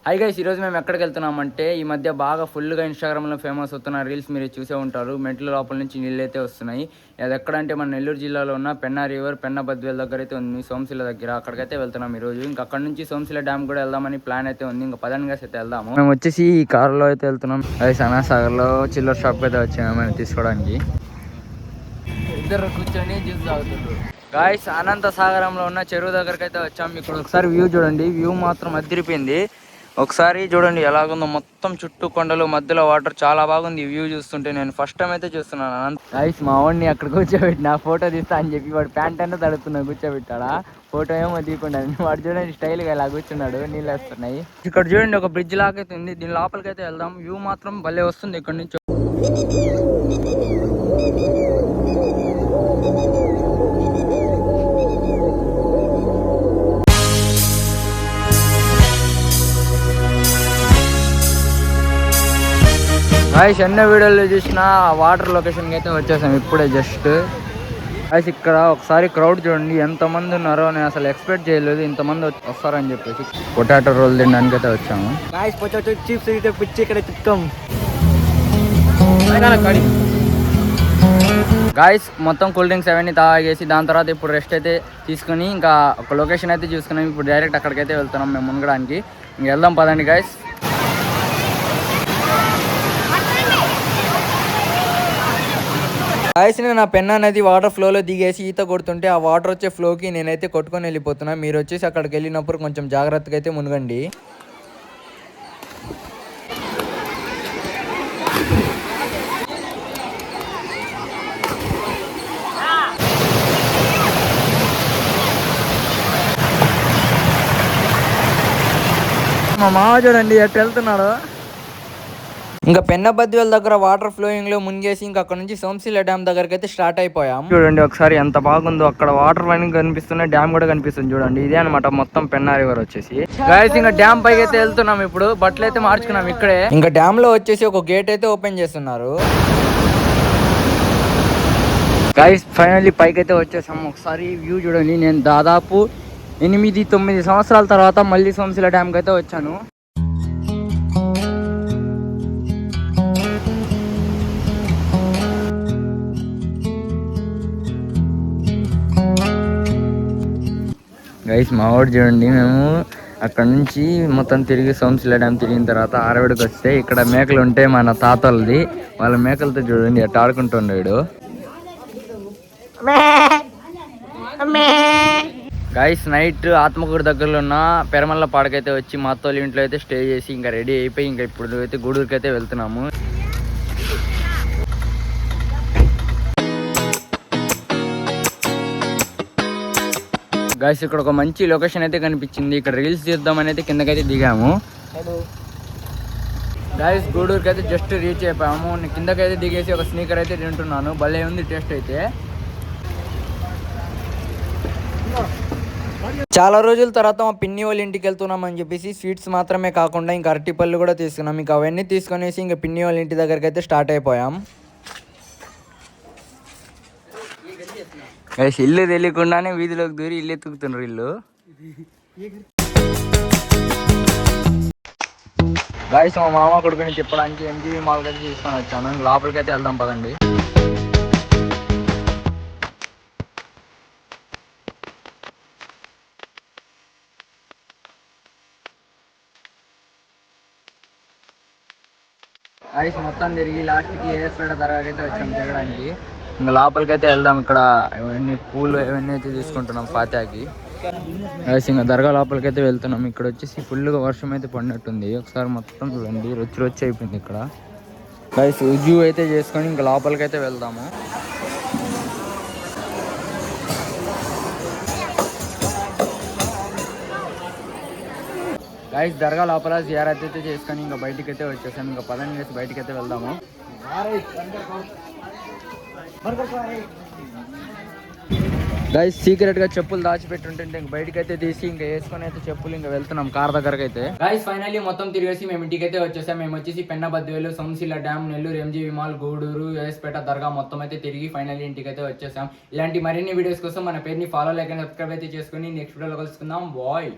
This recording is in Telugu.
హై గైస్, ఈరోజు మేము ఎక్కడికి వెళ్తున్నామంటే ఈ మధ్య బాగా ఫుల్గా ఇన్స్టాగ్రామ్లో ఫేమస్ అవుతున్న రీల్స్ మీరు చూసే ఉంటారు. మెట్ల లోపల నుంచి నీళ్ళు అయితే వస్తున్నాయి. అది ఎక్కడంటే మన నెల్లూరు జిల్లాలో ఉన్న పెన్నా రివర్, పెన్నా బద్వేల్ దగ్గర అయితే ఉంది, సోమశిల దగ్గర. అక్కడికైతే వెళ్తున్నాం ఈరోజు. ఇంకా అక్కడ నుంచి సోమశిల డ్యామ్ కూడా వెళ్దామని ప్లాన్ అయితే ఉంది. ఇంకా 10 గైస్ అయితే వెళ్దాము. మేము వచ్చేసి ఈ కారులో అయితే వెళ్తున్నాం. గైస్ అనాసాగర్లో చిల్లర షాప్కి అయితే వచ్చాము తీసుకోవడానికి. ఇద్దరు కూర్చొని జ్యూస్ తాగుతున్నారు. గాయస్ అనంత సాగరంలో ఉన్న చెరువు దగ్గరికి అయితే వచ్చాము. ఇక్కడ ఒకసారి వ్యూ చూడండి, వ్యూ మాత్రం అదిరిపోయింది. ఒకసారి చూడండి ఎలాగుందో, మొత్తం చుట్టూ కొండలు, మధ్యలో వాటర్, చాలా బాగుంది వ్యూ చూస్తుంటే. నేను ఫస్ట్ టైం అయితే చూస్తున్నాను. గాయస్ మా వాడిని అక్కడ కూర్చోబెట్టిన ఫోటో తీస్తా అని చెప్పి వాడు ప్యాంట్ అన్నా తడుపుతున్నా కూర్చోబెట్టాడా, ఫోటో ఏమో తీయకుండా. వాడు చూడండి స్టైల్గా ఇలా కూర్చున్నాడు, నీళ్ళు వస్తున్నాయి. ఇక్కడ చూడండి ఒక బ్రిడ్జ్ లాగైతే ఉంది, దీని లోపలికైతే వెళ్దాం. వ్యూ మాత్రం భలే వస్తుంది ఇక్కడ నుంచి. గాయస్ ఎన్నో వీడియోలో చూసిన వాటర్ లొకేషన్కి అయితే వచ్చేసాం ఇప్పుడే జస్ట్. గాయస్ ఇక్కడ ఒకసారి క్రౌడ్ చూడండి ఎంతమంది ఉన్నారో, నేను అసలు ఎక్స్పెక్ట్ చేయలేదు ఇంతమంది వస్తారని చెప్పేసి. పొటాటో రోల్ తినడానికి అయితే వచ్చాము. గాయస్ పొటాటో చిప్స్ అయితే పిచ్చి ఇక్కడ చిక్కం. గాయస్ మొత్తం కూల్ డ్రింక్స్ అవన్నీ తాగేసి దాని తర్వాత ఇప్పుడు రెస్ట్ అయితే తీసుకుని ఇంకా ఒక లొకేషన్ అయితే చూసుకున్నాం. ఇప్పుడు డైరెక్ట్ అక్కడికైతే వెళ్తున్నాం మేము మునగడానికి. ఇంక వెళ్దాం పదండి గాయస్. గాయస్ నేను నా పెన్నా అనేది వాటర్ ఫ్లోలో దిగేసి ఈత కొడుతుంటే ఆ వాటర్ వచ్చే ఫ్లోకి నేనైతే కొట్టుకొని వెళ్ళిపోతున్నా. మీరు వచ్చేసి అక్కడికి వెళ్ళినప్పుడు కొంచెం జాగ్రత్తగా అయితే మునగండి. మా మామ చూడండి ఎట్టు వెళ్తున్నాడు. ఇంకా పెన్నా బద్వేల్ దగ్గర వాటర్ ఫ్లోయింగ్ లో మునిగేసి ఇంకా అక్కడ నుంచి సోమశిల డ్యామ్ దగ్గరకి అయితే స్టార్ట్ అయిపోయాం. చూడండి ఒకసారి ఎంత బాగుందో, అక్కడ వాటర్ ఫ్లోయింగ్ కనిపిస్తున్నాయి, డ్యామ్ కూడా కనిపిస్తుంది చూడండి. ఇదే అనమాట మొత్తం పెన్నా రివర్ వచ్చేసి. గాయస్ ఇంకా డ్యామ్ పైకి అయితే వెళ్తున్నాం. ఇప్పుడు బట్టలు అయితే మార్చుకున్నాం ఇక్కడే. ఇంకా డ్యామ్ లో వచ్చేసి ఒక గేట్ అయితే ఓపెన్ చేస్తున్నారు. గాయస్ ఫైనల్లీ పైకి అయితే వచ్చేసాం. ఒకసారి వ్యూ చూడండి. నేను దాదాపు 8-9 సంవత్సరాల తర్వాత మళ్ళీ సోమశిల డ్యామ్కి అయితే వచ్చాను. గైస్ మా వాడు చూడండి, మేము అక్కడ నుంచి మొత్తం తిరిగి సోమశిల డ్యామ్ తిరిగిన తర్వాత ఆరవిడికి వస్తే ఇక్కడ మేకలు ఉంటే మన తాతలది, వాళ్ళ మేకలతో చూడండి ఎట్లా ఆడుకుంటున్నాడు. గైస్ నైట్ ఆత్మకూరు దగ్గరలో ఉన్న పెరమల్ల పాడకైతే వచ్చి మా అత్తోళ్ళ ఇంట్లో అయితే స్టే చేసి ఇంకా రెడీ అయిపోయి ఇంకా ఇప్పుడు అయితే గూడూరుకి అయితే వెళ్తున్నాము. గాయస్ ఇక్కడ ఒక మంచి లొకేషన్ అయితే కనిపించింది. ఇక్కడ రీల్స్ తీద్దామని అయితే కిందకైతే దిగాము. గాయస్ గూడూరుకి అయితే జస్ట్ రీచ్ అయిపోయాము. కిందకైతే దిగేసి ఒక స్నీకర్ అయితే తింటున్నాను, భలే ఉంది టేస్ట్ అయితే. చాలా రోజుల తర్వాత మా పిన్ని వాళ్ళ ఇంటికి వెళ్తున్నాం అని చెప్పేసి స్వీట్స్ మాత్రమే కాకుండా ఇంకా అరటిపళ్ళు కూడా తీసుకున్నాం. ఇంకా అవన్నీ తీసుకునేసి ఇంకా పిన్ని వాళ్ళ ఇంటి దగ్గరికి అయితే స్టార్ట్ అయిపోయాం. ఇల్లు తెలియకుండానే వీధిలోకి దూరి ఇల్లు ఎత్తుకుతున్నారు ఇల్లు. గాయస్ మా మామ కొడుకుని చెప్పడానికి ఎంజీవి మాల్కి అయితే తీసుకొని వచ్చాను. లోపలికి అయితే వెళ్దాం పదండి. గాయస్ మొత్తం తిరిగి లాస్ట్కి ఏఎస్పేట తరగతి అయితే వచ్చాము తిరగడానికి. ఇంకా లోపలికి అయితే వెళ్దాం. ఇక్కడ ఇవన్నీ పూలు ఇవన్నీ అయితే తీసుకుంటున్నాం ఫాత్యాకి. గైస్ ఇంకా దర్గా లోపలికి అయితే వెళ్తున్నాం. ఇక్కడ వచ్చేసి ఫుల్గా వర్షం అయితే పడినట్టుంది. ఒకసారి మొత్తం చూడండి రొచ్చి అయిపోయింది ఇక్కడ. గైస్ ఉజ్జు అయితే చేసుకొని ఇంకా లోపలికి అయితే వెళ్దాము. గైస్ దర్గా లోపల జియారత్ అయితే చేసుకొని ఇంకా బయటికి అయితే వచ్చేసాం. ఇంకా 10 చేసి బయటికి అయితే వెళ్దాము. గైస్ సీక్రెట్ గా చెప్పులు దాచిపెట్టుంటే ఇంక బయటకి అయితే తీసి ఇంకా వేసుకొని అయితే చెప్పులు ఇంకా వెళ్తున్నాం కార్ దగ్గరకు అయితే. గైస్ ఫైనల్లీ మొత్తం తిరిగేసి మేము ఇంటికి అయితే వచ్చేసాం. మేము వచ్చేసి పెన్నా బద్వేలు, సోమశిల డ్యామ్, నెల్లూరు ఎంజీవి మాల్, గూడూరు, ఏఎస్పేట దర్గా మొత్తం అయితే తిరిగి ఫైనల్లీ ఇంటికి అయితే వచ్చేసాం. ఇలాంటి మరిన్ని వీడియోస్ కోసం మన పేరుని ఫాలో లైక్ అండ్ సబ్స్క్రైబ్ అయితే చేసుకుని నెక్స్ట్ వీడియోలో కలుసుకుందాం. బాయ్.